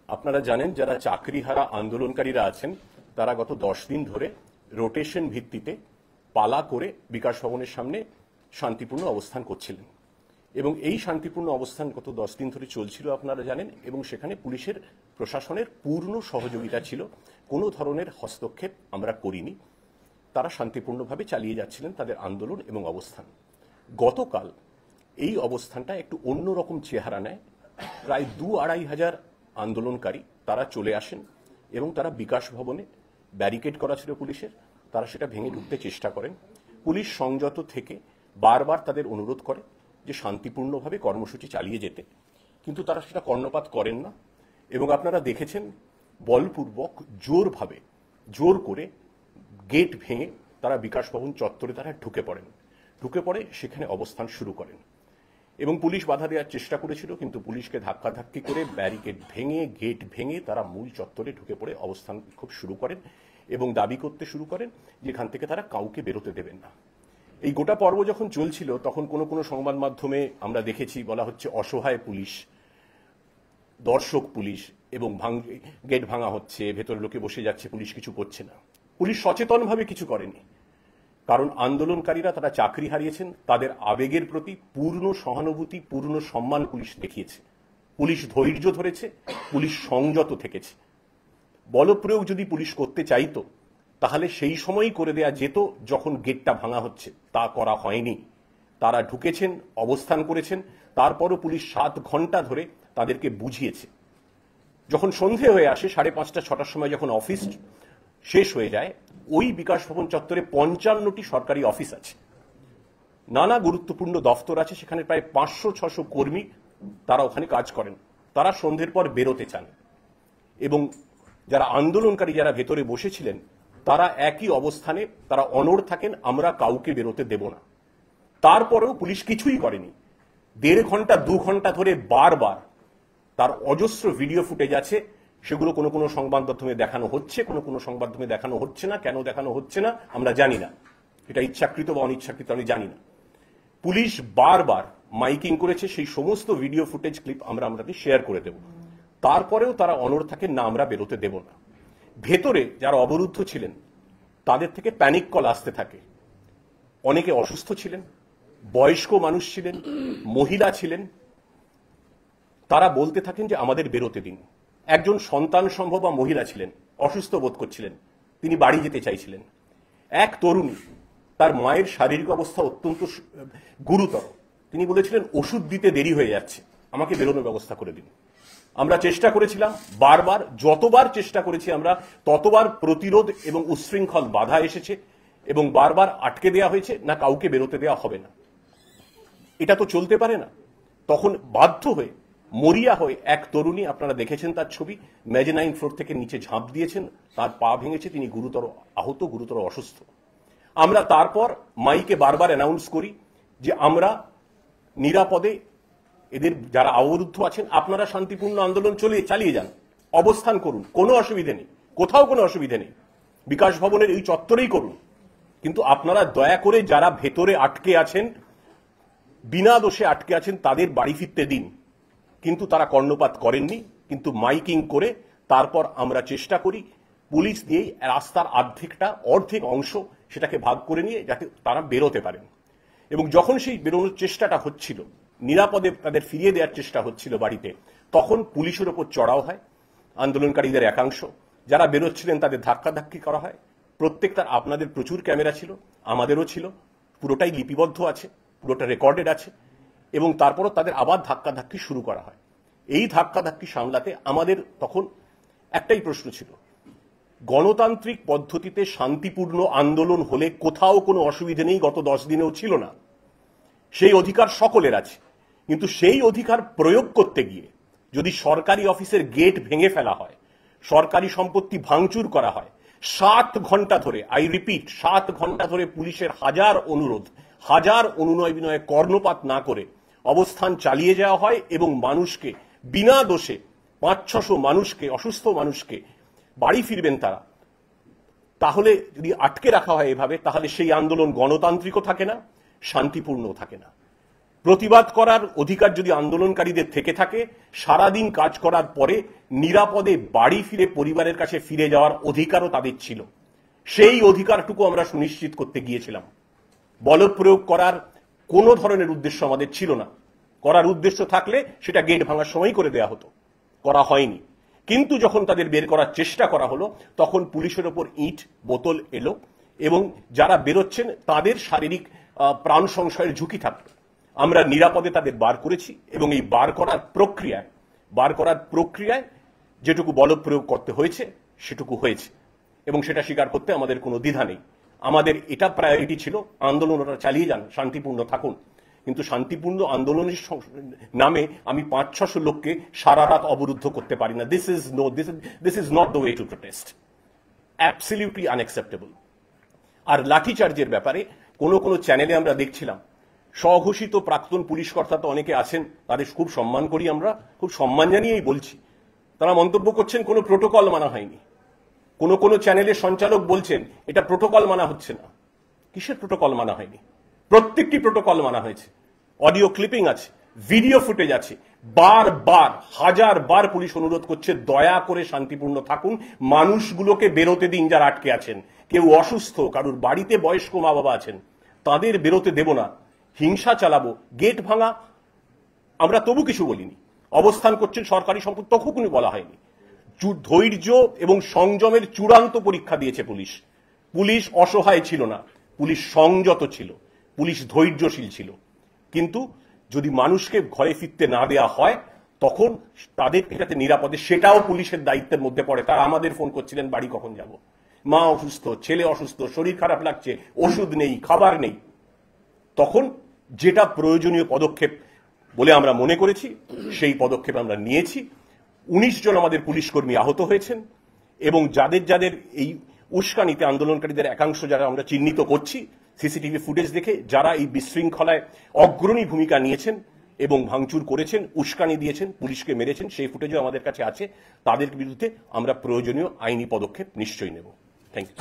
আপনারা জানেন যারা চাকরিহারা আন্দোলনকারীরা আছেন তারা গত 10 দিন ধরে রোটেশন ভিত্তিতে পালা করে বিকাশ ভবনের সামনে শান্তিপূর্ণ অবস্থান করছিলেন এবং এই শান্তিপূর্ণ অবস্থান গত 10 দিন ধরে চলছিল আপনারা জানেন এবং সেখানে পুলিশের প্রশাসনের পূর্ণ সহযোগিতা ছিল। কোনো ধরনের হস্তক্ষেপ আমরা করিনি। তারা শান্তিপূর্ণভাবে চালিয়ে যাচ্ছিলেন তাদের আন্দোলন এবং অবস্থান। গতকাল এই অবস্থানটা একটু অন্যরকম চেহারা নেয়। প্রায় 2-2.5 হাজার আন্দোলনকারী তারা চলে আসেন এবং তারা বিকাশ ভবনে ব্যারিকেড করা ছিল পুলিশের, তারা সেটা ভেঙে ঢুকতে চেষ্টা করেন। পুলিশ সংযত থেকে বারবার তাদের অনুরোধ করে যে শান্তিপূর্ণভাবে কর্মসূচি চালিয়ে যেতে, কিন্তু তারা সেটা কর্ণপাত করেন না এবং আপনারা দেখেছেন বলপূর্বক জোর করে গেট ভেঙে তারা বিকাশ ভবন চত্বরে তারা ঢুকে পড়ে সেখানে অবস্থান শুরু করেন এবং পুলিশ বাধা দেওয়ার চেষ্টা করেছিল, কিন্তু পুলিশকে ধাক্কাধাক্কি করে ব্যারিকেড ভেঙে গেট ভেঙে তারা মূল চত্বরে ঢুকে পড়ে অবস্থান বিক্ষোভ শুরু করেন এবং দাবি করতে শুরু করেন যেখান থেকে তারা কাউকে বেরোতে দেবেন না। এই গোটা পর্ব যখন চলছিল তখন কোনো সংবাদ মাধ্যমে আমরা দেখেছি বলা হচ্ছে অসহায় পুলিশ, দর্শক পুলিশ এবং গেট ভাঙা হচ্ছে, ভেতরে লোকে বসে যাচ্ছে, পুলিশ কিছু করছে না। পুলিশ সচেতনভাবে কিছু করেনি, কারণ আন্দোলনকারীরা তারা চাকরি হারিয়েছেন, তাদের আবেগের প্রতি পূর্ণ সহানুভূতি পূর্ণ সম্মান পুলিশ দেখিয়েছে। পুলিশ ধৈর্য ধরেছে, পুলিশ সংযত থেকেছে। বলপ্রয়োগ যদি পুলিশ করতে চাইতো তাহলে সেই সময়ই করে দেয়া যেত যখন গেটটা ভাঙা হচ্ছে, তা করা হয়নি। তারা ঢুকেছেন, অবস্থান করেছেন, তারপরও পুলিশ 7 ঘন্টা ধরে তাদেরকে বুঝিয়েছে। যখন সন্ধে হয়ে আসে 5:30-6টার সময় যখন অফিস শেষ হয়ে যায়, ওই বিকাশ ভবন চত্বরে 55টি সরকারি অফিস আছে, নানা গুরুত্বপূর্ণ দফতর আছে, সেখানে প্রায় 500-600 কর্মী তারা ওখানে কাজ করেন। তারা সন্ধ্যের পর বেরোতে চান এবং যারা আন্দোলনকারী যারা ভেতরে বসেছিলেন তারা একই অবস্থানে তারা অনড় থাকেন, আমরা কাউকে বেরোতে দেব না। তারপরেও পুলিশ কিছুই করেনি। 1.5 ঘন্টা 2 ঘন্টা ধরে বারবার তার অজস্র ভিডিও ফুটেজ আছে, সেগুলো কোনো সংবাদ মাধ্যমে দেখানো হচ্ছে, কোনো সংবাদ মাধ্যমে দেখানো হচ্ছে না। কেন দেখানো হচ্ছে না আমরা জানি না, এটা ইচ্ছাকৃত বা অনিচ্ছাকৃত আমি জানি না। পুলিশ বারবার মাইকিং করেছে, সেই সমস্ত ভিডিও ফুটেজ ক্লিপ আমরা আপনাদের শেয়ার করে দেব। তারপরেও তারা অনড় থাকেন না, আমরা বেরোতে দেব না। ভেতরে যারা অবরুদ্ধ ছিলেন তাদের থেকে প্যানিক কল আসতে থাকে। অনেকে অসুস্থ ছিলেন, বয়স্ক মানুষ ছিলেন, মহিলা ছিলেন, তারা বলতে থাকেন যে আমাদের বেরোতে দিন। একজন সন্তান সম্ভব বা মহিলা ছিলেন, অসুস্থ বোধ করছিলেন, তিনি বাড়ি যেতে চাইছিলেন। এক তরুণী, তার মায়ের শারীরিক অবস্থা অত্যন্ত গুরুতর, তিনি বলেছিলেন ওষুধ দিতে দেরি হয়ে যাচ্ছে, আমাকে বেরোনোর ব্যবস্থা করে দিন। আমরা চেষ্টা করেছিলাম বারবার, যতবার চেষ্টা করেছি আমরা ততবার প্রতিরোধ এবং উচ্ছৃঙ্খল বাধা এসেছে এবং বারবার আটকে দেওয়া হয়েছে, না কাউকে বেরোতে দেওয়া হবে না। এটা তো চলতে পারে না। তখন বাধ্য হয়ে মরিয়া হয়ে এক তরুণী, আপনারা দেখেছেন তার ছবি, মেজেনাইন ফ্লোর থেকে নিচে ঝাঁপ দিয়েছেন, তার পা ভেঙেছে, তিনি গুরুতর আহত, গুরুতর অসুস্থ। আমরা তারপর মাইকে বারবার অ্যানাউন্স করি যে আমরা নিরাপদে এদের যারা অবরুদ্ধ আছেন আপনারা শান্তিপূর্ণ আন্দোলন চালিয়ে যান, অবস্থান করুন, কোনো অসুবিধে নেই, কোথাও কোনো অসুবিধে নেই, বিকাশ ভবনের এই চত্বরেই করুন। কিন্তু আপনারা দয়া করে যারা ভেতরে আটকে আছেন, বিনা দোষে আটকে আছেন, তাদের বাড়ি ফিরতে দিন। কিন্তু তারা কর্ণপাত করেননি। কিন্তু মাইকিং করে তারপর আমরা চেষ্টা করি পুলিশ দিয়েই রাস্তার অর্ধেক অংশ সেটাকে ভাগ করে নিয়ে যাতে তারা বেরোতে পারেন। এবং যখন সেই বেরোনোর চেষ্টাটা হচ্ছিল, নিরাপদে তাদের ফিরিয়ে দেওয়ার চেষ্টা হচ্ছিল বাড়িতে, তখন পুলিশের ওপর চড়াও হয় আন্দোলনকারীদের একাংশ। যারা বেরোচ্ছিলেন তাদের ধাক্কাধাক্কি করা হয়। প্রত্যেকটার আপনাদের প্রচুর ক্যামেরা ছিল, আমাদেরও ছিল, পুরোটাই লিপিবদ্ধ আছে, পুরোটা রেকর্ডেড আছে। এবং তারপরও তাদের আবার ধাক্কাধাক্কি শুরু করা হয়। এই ধাক্কাধাক্কি সামলাতে আমাদের তখন একটাই প্রশ্ন ছিল, গণতান্ত্রিক পদ্ধতিতে শান্তিপূর্ণ আন্দোলন হলে কোথাও কোনো অসুবিধে নেই, গত 10 দিনেও ছিল না। সেই অধিকার সকলের আছে, কিন্তু সেই অধিকার প্রয়োগ করতে গিয়ে যদি সরকারি অফিসের গেট ভেঙে ফেলা হয়, সরকারি সম্পত্তি ভাঙচুর করা হয়, 7 ঘন্টা ধরে, আই রিপিট 7 ঘন্টা ধরে পুলিশের হাজার অনুনয় বিনয়ে কর্ণপাত না করে অবস্থান চালিয়ে যাওয়া হয় এবং মানুষকে বিনা দোষে 500-600 মানুষকে, অসুস্থ মানুষকে বাড়ি ফিরবেন তারা, তাহলে যদি আটকে রাখা হয় এভাবে, তাহলে সেই আন্দোলন গণতান্ত্রিকও থাকে না, শান্তিপূর্ণও থাকে না। প্রতিবাদ করার অধিকার যদি আন্দোলনকারীদের থেকে থাকে, সারাদিন কাজ করার পরে নিরাপদে বাড়ি ফিরে পরিবারের কাছে ফিরে যাওয়ার অধিকারও তাদের ছিল। সেই অধিকারটুকু আমরা সুনিশ্চিত করতে গিয়েছিলাম। বল প্রয়োগ করার কোনো ধরনের উদ্দেশ্য আমাদের ছিল না। করার উদ্দেশ্য থাকলে সেটা গেট ভাঙার সময় করে দেয়া হতো, করা হয়নি। কিন্তু যখন তাদের বের করার চেষ্টা করা হলো, তখন পুলিশের ওপর ইট বোতল এলো এবং যারা বেরোচ্ছেন তাদের শারীরিক প্রাণ সংশয়ের ঝুঁকি থাকতো। আমরা নিরাপদে তাদের বার করেছি এবং এই বার করার প্রক্রিয়ায় যেটুকু বল প্রয়োগ করতে হয়েছে সেটুকু হয়েছে এবং সেটা স্বীকার করতে আমাদের কোনো দ্বিধা নেই। আমাদের এটা প্রায়োরিটি ছিল, আন্দোলন ওরা চালিয়ে যান, শান্তিপূর্ণ থাকুন। কিন্তু শান্তিপূর্ণ আন্দোলনের নামে আমি 500-600 লোককে সারা রাত অবরুদ্ধ করতে পারি না। This is not the way to protest, absolutely unacceptable. আর লাঠিচার্জের ব্যাপারে কোনো চ্যানেলে আমরা দেখছিলাম, স্বঘোষিত প্রাক্তন পুলিশ কর্তা তো অনেকে আছেন, তাদের খুব সম্মান করি, আমরা খুব সম্মান জানিয়েই বলছি। তারা মন্তব্য করছেন কোনো প্রোটোকল মানা হয়নি। কোনো চ্যানেলের সঞ্চালক বলছেন এটা প্রোটোকল মানা হচ্ছে না। কিসের প্রোটোকল মানা হয়নি? প্রত্যেকটি প্রোটোকল মানা হয়েছে। অডিও ক্লিপিং আছে, ভিডিও ফুটেজ আছে। বারবার, হাজারবার পুলিশ অনুরোধ করছে দয়া করে শান্তিপূর্ণ থাকুন, মানুষগুলোকে বেরোতে দিন যারা আটকে আছেন। কেউ অসুস্থ, কারুর বাড়িতে বয়স্ক মা বাবা আছেন, তাদের বেরোতে দেব না, হিংসা চালাবো, গেট ভাঙা আমরা তবু কিছু বলিনি। অবস্থান করছেন সরকারি সম্পদ, তখনই বলা হয়নি। ধৈর্য এবং সংযমের চূড়ান্ত পরীক্ষা দিয়েছে পুলিশ। পুলিশ অসহায় ছিল না, পুলিশ সংযত ছিল, পুলিশ ধৈর্যশীল ছিল। কিন্তু যদি মানুষকে ঘরে ফিরতে না দেয়া হয়, তখন তাদেরকে যাতে নিরাপদে, সেটাও পুলিশের দায়িত্বের মধ্যে পড়ে। তারা আমাদের ফোন করছিলেন বাড়ি কখন যাব, মা অসুস্থ, ছেলে অসুস্থ, শরীর খারাপ লাগছে, ওষুধ নেই, খাবার নেই। তখন যেটা প্রয়োজনীয় পদক্ষেপ বলে আমরা মনে করেছি, সেই পদক্ষেপ আমরা নিয়েছি। 19 জন আমাদের পুলিশ কর্মী আহত হয়েছেন এবং যাদের এই উস্কানিতে আন্দোলনকারীদের একাংশ যারা আমরা চিহ্নিত করছি সিসিটিভি ফুটেজ দেখে, যারা এই বিশৃঙ্খলায় অগ্রণী ভূমিকা নিয়েছেন এবং ভাঙচুর করেছেন, উস্কানি দিয়েছেন, পুলিশকে মেরেছেন, সেই ফুটেজও আমাদের কাছে আছে। তাদের বিরুদ্ধে আমরা প্রয়োজনীয় আইনি পদক্ষেপ নিশ্চয়ই নেব। Thank you.